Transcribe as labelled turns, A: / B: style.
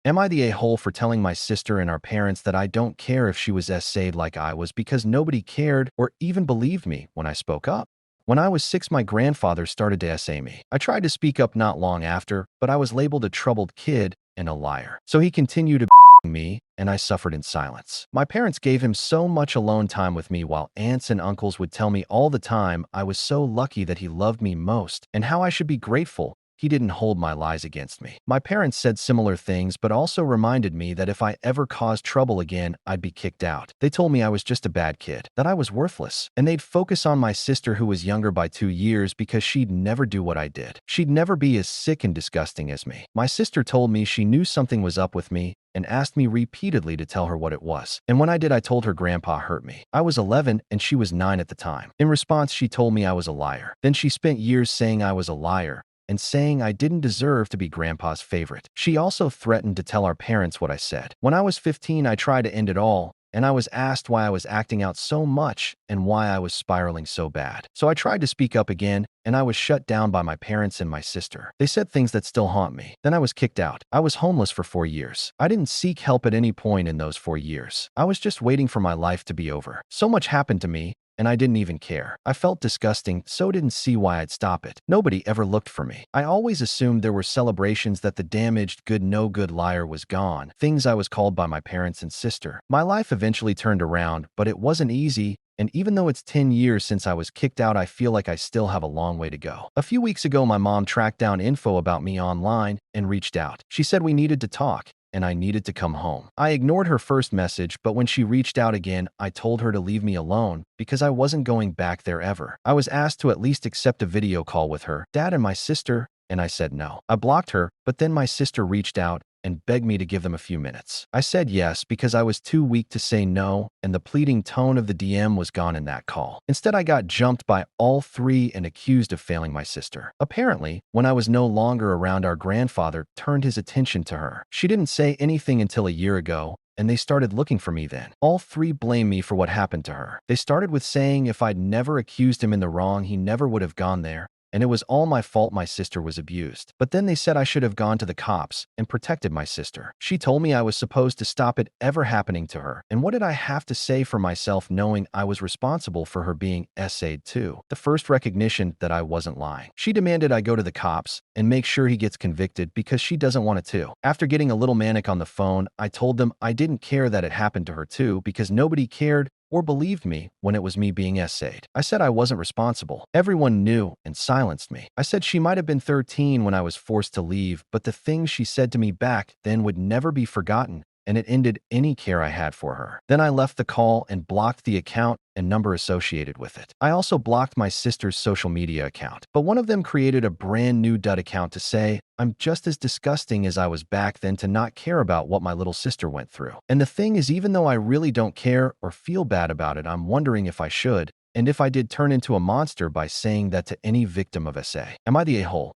A: Am I the a-hole for telling my sister and our parents that I don't care if she was essayed like I was because nobody cared or even believed me when I spoke up? When I was 6, my grandfather started to essay me. I tried to speak up not long after, but I was labeled a troubled kid and a liar. So he continued to me, and I suffered in silence. My parents gave him so much alone time with me, while aunts and uncles would tell me all the time I was so lucky that he loved me most and how I should be grateful he didn't hold my lies against me. My parents said similar things, but also reminded me that if I ever caused trouble again, I'd be kicked out. They told me I was just a bad kid, that I was worthless, and they'd focus on my sister, who was younger by 2 years, because she'd never do what I did. She'd never be as sick and disgusting as me. My sister told me she knew something was up with me and asked me repeatedly to tell her what it was. And when I did, I told her grandpa hurt me. I was 11 and she was 9 at the time. In response, she told me I was a liar. Then she spent years saying I was a liar and saying I didn't deserve to be grandpa's favorite. She also threatened to tell our parents what I said. When I was 15, I tried to end it all, and I was asked why I was acting out so much and why I was spiraling so bad. So I tried to speak up again, and I was shut down by my parents and my sister. They said things that still haunt me. Then I was kicked out. I was homeless for 4 years. I didn't seek help at any point in those 4 years. I was just waiting for my life to be over. So much happened to me, and I didn't even care. I felt disgusting, so didn't see why I'd stop it. Nobody ever looked for me. I always assumed there were celebrations that the damaged, no good liar was gone, things I was called by my parents and sister. My life eventually turned around, but it wasn't easy, and even though it's 10 years since I was kicked out, I feel like I still have a long way to go. A few weeks ago, my mom tracked down info about me online and reached out. She said we needed to talk, and I needed to come home. I ignored her first message, but when she reached out again, I told her to leave me alone because I wasn't going back there ever. I was asked to at least accept a video call with her, dad, and my sister, and I said no. I blocked her, but then my sister reached out and begged me to give them a few minutes. I said yes because I was too weak to say no, and the pleading tone of the DM was gone in that call. Instead, I got jumped by all 3 and accused of failing my sister. Apparently, when I was no longer around, our grandfather turned his attention to her. She didn't say anything until a year ago, and they started looking for me then. All 3 blame me for what happened to her. They started with saying if I'd never accused him in the wrong, he never would have gone there, and it was all my fault my sister was abused. But then they said I should have gone to the cops and protected my sister. She told me I was supposed to stop it ever happening to her. And what did I have to say for myself knowing I was responsible for her being essayed too? The first recognition that I wasn't lying. She demanded I go to the cops and make sure he gets convicted because she doesn't want it too. After getting a little manic on the phone, I told them I didn't care that it happened to her too because nobody cared or believed me when it was me being essayed. I said I wasn't responsible. Everyone knew and silenced me. I said she might have been 13 when I was forced to leave, but the things she said to me back then would never be forgotten, and it ended any care I had for her. Then I left the call and blocked the account and number associated with it. I also blocked my sister's social media account, but one of them created a brand new dud account to say I'm just as disgusting as I was back then to not care about what my little sister went through. And the thing is, even though I really don't care or feel bad about it, I'm wondering if I should, and if I did turn into a monster by saying that to any victim of SA. Am I the a-hole?